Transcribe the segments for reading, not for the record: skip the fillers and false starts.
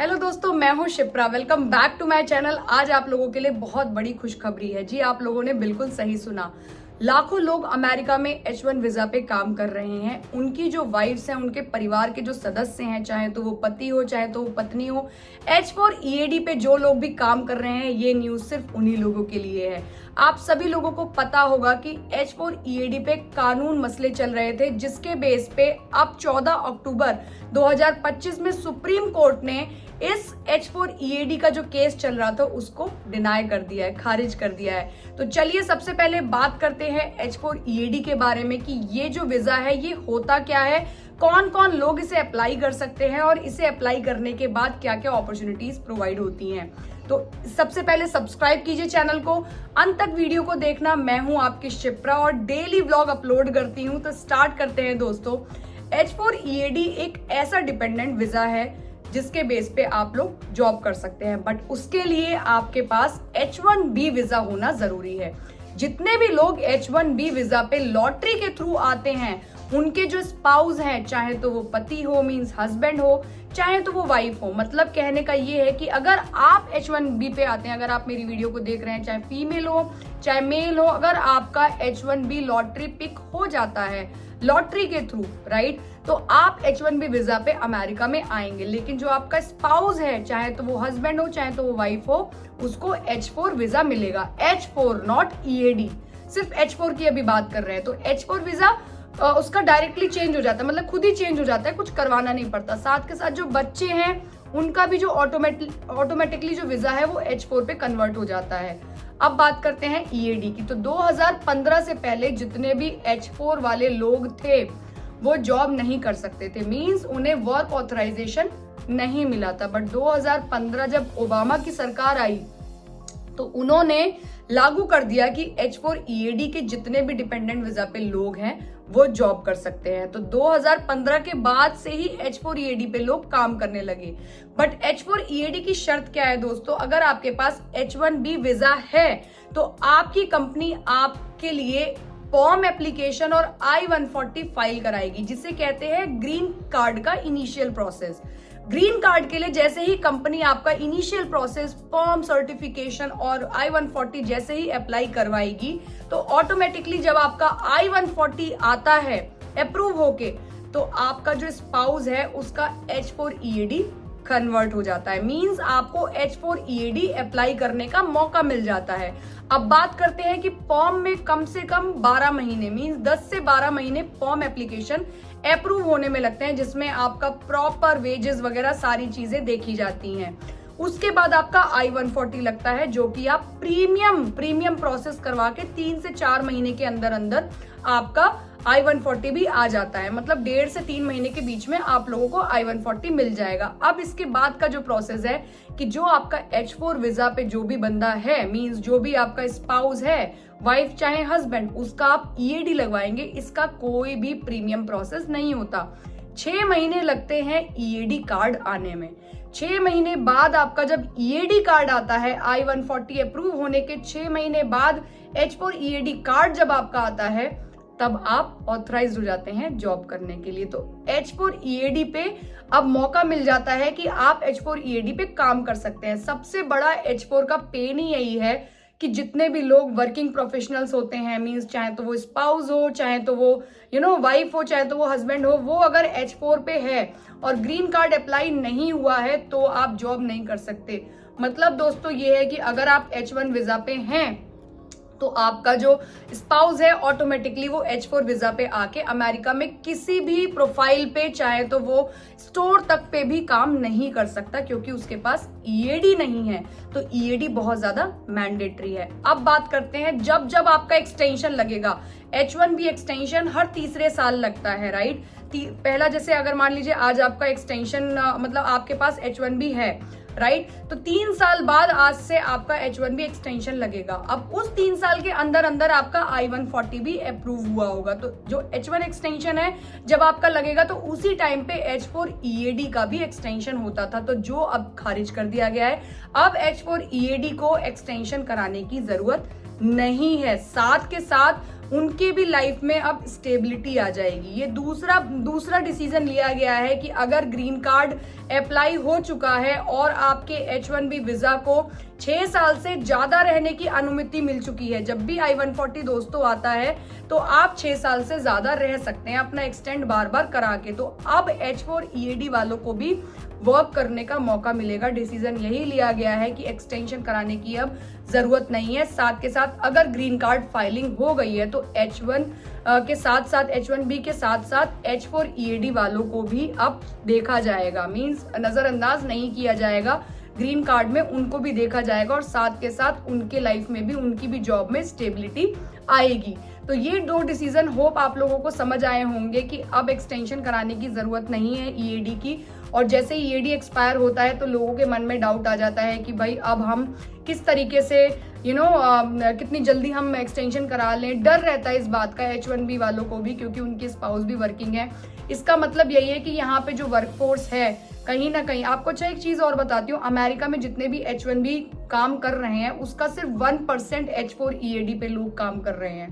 Hello दोस्तों, मैं हूं Shipra. Welcome back to my channel. आज आप लोगों के लिए बहुत बड़ी खुशखबरी है। जी, आप लोगों ने बिल्कुल सही सुना। लाखों लोग अमेरिका में H1 वीजा पे काम कर रहे हैं। उनकी जो वाइफ्स हैं, उनके परिवार के जो सदस्य हैं, चाहे तो वो पति हो चाहे तो वो पत्नी हो, H4 EAD पे जो लोग भी काम कर रहे हैं, ये न्यूज सिर्फ उन्हीं लोगों के लिए है। आप सभी लोगों को पता होगा कि H4 EAD पे कानून मसले चल रहे थे, जिसके बेस पे अब 14 अक्टूबर 2025 में सुप्रीम कोर्ट ने इस H4 EAD का जो केस चल रहा था उसको डिनाई कर दिया है, खारिज कर दिया है। तो चलिए सबसे पहले बात करते हैं H4 EAD के बारे में कि ये जो वीजा है ये होता क्या है, कौन कौन लोग इसे अप्लाई कर सकते हैं और इसे अप्लाई करने के बाद क्या क्या अपॉर्चुनिटीज प्रोवाइड होती हैं। तो सबसे पहले सब्सक्राइब कीजिए चैनल को, अंत तक वीडियो को देखना। मैं हूं आपकी शिप्रा और डेली व्लॉग अपलोड करती हूं। तो स्टार्ट करते हैं दोस्तों। H4 EAD एक ऐसा डिपेंडेंट वीजा है जिसके बेस पे आप लोग जॉब कर सकते हैं, बट उसके लिए आपके पास H1B वीजा होना जरूरी है। जितने भी लोग H1B वीजा पे लॉटरी के थ्रू आते हैं, उनके जो स्पाउस हैं, चाहे तो वो पति हो मींस हस्बैंड हो, चाहे तो वो वाइफ हो, मतलब कहने का ये है कि अगर आप H1B पे आते हैं, अगर आप मेरी वीडियो को देख रहे हैं, चाहे फीमेल हो चाहे मेल हो, अगर आपका H1B लॉटरी पिक हो जाता है लॉटरी के थ्रू, राइट, तो आप H1B वीजा पे अमेरिका में आएंगे। लेकिन जो आपका स्पाउस है, चाहे तो वो हस्बैंड हो चाहे तो वो वाइफ हो, उसको H4 वीजा मिलेगा। H4 नॉट EAD, सिर्फ H4 की अभी बात कर रहे हैं। तो H4 वीजा उसका डायरेक्टली चेंज हो जाता है, मतलब खुद ही चेंज हो जाता है, कुछ करवाना नहीं पड़ता। साथ के साथ जो बच्चे हैं उनका भी जो ऑटोमेटिकली जो वीजा है वो H4 पे कन्वर्ट हो जाता है। अब बात करते हैं EAD की। तो 2015 से पहले जितने भी H4 वाले लोग थे वो जॉब नहीं कर सकते थे, मींस उन्हें वर्क ऑथराइजेशन नहीं मिला था। बट 2015 जब ओबामा की सरकार आई तो उन्होंने लागू कर दिया कि H4 EAD के जितने भी डिपेंडेंट वीजा पे लोग हैं वो जॉब कर सकते हैं। तो 2015 के बाद से ही H4 EAD पे लोग काम करने लगे। बट H4 EAD की शर्त क्या है दोस्तों? अगर आपके पास H1B वीजा है तो आपकी कंपनी आपके लिए फॉर्म एप्लीकेशन और I-140 फाइल कराएगी, जिसे कहते हैं ग्रीन कार्ड का इनिशियल प्रोसेस। ग्रीन कार्ड के लिए जैसे ही कंपनी आपका इनिशियल प्रोसेस, फॉर्म, सर्टिफिकेशन और I-140 जैसे ही अप्लाई करवाएगी, तो ऑटोमेटिकली जब आपका I-140 आता है अप्रूव होके, तो आपका जो स्पाउस है उसका H4 EAD कन्वर्ट हो जाता है, मींस आपको H4 EAD अप्लाई करने का मौका मिल जाता है। अब बात करते हैं कि फॉर्म में कम से कम 12 महीने मींस 10 से 12 महीने फॉर्म एप्लीकेशन अप्रूव होने में लगते हैं, जिसमें आपका प्रॉपर वेजेस वगैरह सारी चीजें देखी जाती हैं। उसके बाद आपका I-140 लगता है, जो कि आप प्रीमियम प्रोसेस करवा के 3 से 4 महीने के अंदर अंदर आपका I-140 भी आ जाता है, मतलब 1.5 से 3 महीने के बीच में आप लोगों को I-140 मिल जाएगा। अब इसके बाद का जो प्रोसेस है कि जो आपका H4 वीजा पे जो भी बंदा है, मींस जो भी आपका स्पाउस है, वाइफ चाहे हस्बैंड, उसका आप EAD लगवाएंगे। इसका कोई भी प्रीमियम प्रोसेस नहीं होता। 6 महीने लगते हैं EAD कार्ड आने में। 6 महीने बाद आपका जब EAD कार्ड आता है, I-140 अप्रूव होने के 6 महीने बाद H4 EAD कार्ड जब आपका आता है, तब आप ऑथराइज्ड हो जाते हैं जॉब करने के लिए। तो H4 EAD पे अब मौका मिल जाता है कि आप H4 EAD पे काम कर सकते हैं। सबसे बड़ा H4 का पेन ही यही है कि जितने भी लोग वर्किंग प्रोफेशनल्स होते हैं, मींस चाहे तो वो स्पाउस हो चाहे तो वो वाइफ हो चाहे तो वो हस्बैंड हो, वो अगर H4 पे है और ग्रीन कार्ड अप्लाई नहीं हुआ है तो आप जॉब नहीं कर सकते। मतलब दोस्तों ये है कि अगर आप H1 वीजा पे हैं तो आपका जो स्पाउस है ऑटोमेटिकली वो H4 वीजा पे आके अमेरिका में किसी भी प्रोफाइल पे, चाहे तो वो स्टोर तक पे भी काम नहीं कर सकता, क्योंकि उसके पास EAD नहीं है। तो EAD बहुत ज्यादा मैंडेटरी है। अब बात करते हैं जब आपका एक्सटेंशन लगेगा। H1B एक्सटेंशन हर तीसरे साल लगता है, राइट। पहला जैसे अगर मान लीजिए आज आपका एक्सटेंशन मतलब आपके पास H1B है, राइट, तो 3 साल बाद आज से आपका H1B एक्सटेंशन लगेगा। अब उस 3 साल के अंदर अंदर आपका I-140 भी अप्रूव हुआ होगा। तो जो H1 एक्सटेंशन है जब आपका लगेगा तो उसी टाइम पे H4 EAD का भी एक्सटेंशन होता था, तो जो अब खारिज कर दिया गया है। अब H4 EAD को एक्सटेंशन कराने की जरूरत नहीं है। साथ के साथ उनकी भी लाइफ में अब स्टेबिलिटी आ जाएगी। ये दूसरा डिसीजन लिया गया है कि अगर ग्रीन कार्ड अप्लाई हो चुका है और आपके H1B वीजा को 6 साल से ज्यादा रहने की अनुमति मिल चुकी है, जब भी I-140 दोस्तों आता है तो आप 6 साल से ज्यादा रह सकते हैं अपना एक्सटेंड बार बार करा के। तो अब H4 EAD वालों को भी वर्क करने का मौका मिलेगा। डिसीजन यही लिया गया है कि एक्सटेंशन कराने की अब जरूरत नहीं है। साथ के साथ अगर ग्रीन कार्ड फाइलिंग हो गई है तो H1 के साथ साथ H1B के साथ साथ H4 EAD वालों को भी अब देखा जाएगा, मींस नजरअंदाज नहीं किया जाएगा। ग्रीन कार्ड में उनको भी देखा जाएगा और साथ के साथ उनके लाइफ में भी, उनकी भी जॉब में स्टेबिलिटी आएगी। तो ये 2 डिसीजन होप आप लोगों को समझ आए होंगे कि अब एक्सटेंशन कराने की जरूरत नहीं है EAD की। और जैसे ही EAD एक्सपायर होता है तो लोगों के मन में डाउट आ जाता है कि भाई अब हम किस तरीके से कितनी जल्दी हम एक्सटेंशन करा लें। डर रहता है इस बात का H1B वालों को भी, क्योंकि उनके स्पाउस भी वर्किंग है। इसका मतलब यही है कि यहाँ पे जो वर्कफोर्स है कहीं ना कहीं, आपको अच्छा एक चीज और बताती हूँ, अमेरिका में जितने भी H1B काम कर रहे हैं उसका सिर्फ 1% H4 EAD पे लोग काम कर रहे हैं।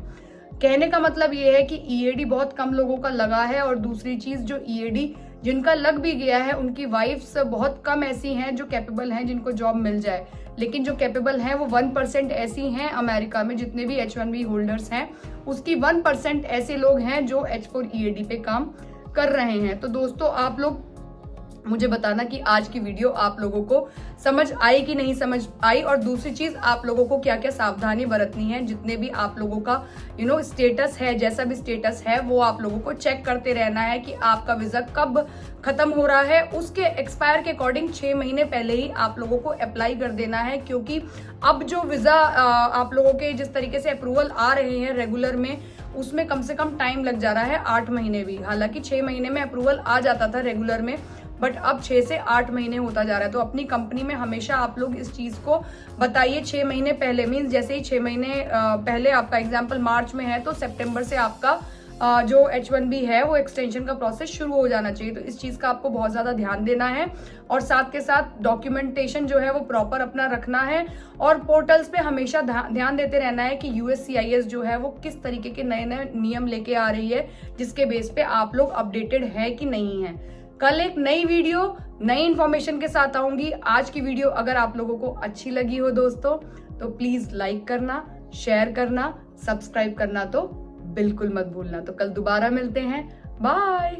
कहने का मतलब ये है कि EAD बहुत कम लोगों का लगा है। और दूसरी चीज, जो EAD जिनका लग भी गया है उनकी वाइफ्स बहुत कम ऐसी हैं जो कैपेबल हैं जिनको जॉब मिल जाए, लेकिन जो कैपेबल हैं वो 1% ऐसी हैं अमेरिका में, जितने भी H1B होल्डर्स हैं उसकी 1% ऐसे लोग हैं जो H4 EAD पे काम कर रहे हैं। तो दोस्तों आप लोग मुझे बताना कि आज की वीडियो आप लोगों को समझ आई कि नहीं समझ आई। और दूसरी चीज, आप लोगों को क्या क्या सावधानी बरतनी है। जितने भी आप लोगों का स्टेटस है, जैसा भी स्टेटस है वो आप लोगों को चेक करते रहना है कि आपका वीजा कब खत्म हो रहा है। उसके एक्सपायर के अकॉर्डिंग 6 महीने पहले ही आप लोगों को अप्लाई कर देना है, क्योंकि अब जो वीजा आप लोगों के जिस तरीके से अप्रूवल आ रहे हैं रेगुलर में, उसमें कम से कम टाइम लग जा रहा है 8 महीने भी। हालांकि 6 महीने में अप्रूवल आ जाता था रेगुलर में, बट अब 6 से 8 महीने होता जा रहा है। तो अपनी कंपनी में हमेशा आप लोग इस चीज को बताइए 6 महीने पहले, मीन्स जैसे ही 6 महीने पहले, आपका एग्जाम्पल मार्च में है तो सितंबर से आपका जो H1B है वो एक्सटेंशन का प्रोसेस शुरू हो जाना चाहिए। तो इस चीज का आपको बहुत ज्यादा ध्यान देना है और साथ के साथ डॉक्यूमेंटेशन जो है वो प्रॉपर अपना रखना है। और पोर्टल्स पे हमेशा ध्यान देते रहना है कि USCIS जो है वो किस तरीके के नए नए नियम लेके आ रही है, जिसके बेस पे आप लोग अपडेटेड है कि नहीं है। कल एक नई वीडियो नई इंफॉर्मेशन के साथ आऊंगी। आज की वीडियो अगर आप लोगों को अच्छी लगी हो दोस्तों तो प्लीज लाइक करना, शेयर करना, सब्सक्राइब करना तो बिल्कुल मत भूलना। तो कल दोबारा मिलते हैं, बाय।